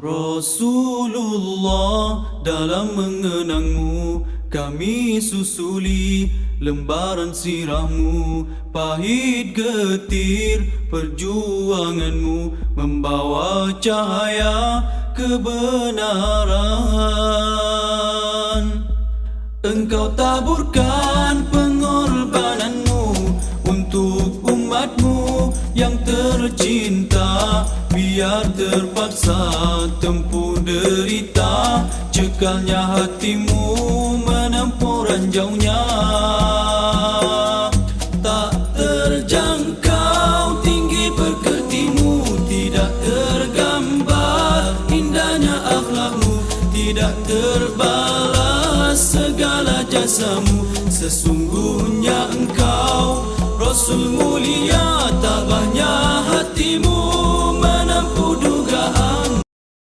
Rasulullah, dalam mengenangmu kami susuli lembaran sirahmu. Pahit getir perjuanganmu membawa cahaya kebenaran. Engkau taburkan pengorbananmu untuk umatmu yang tercinta. Biar terpaksa tempuh derita, cekalnya hatimu menempuh ranjaunya. Tak terjangkau tinggi pekertimu, tidak tergambar indahnya akhlakmu, tidak terbalas segala jasamu. Sesungguhnya engkau Rasul mulia, tabahnya hatimu menempuh dugaan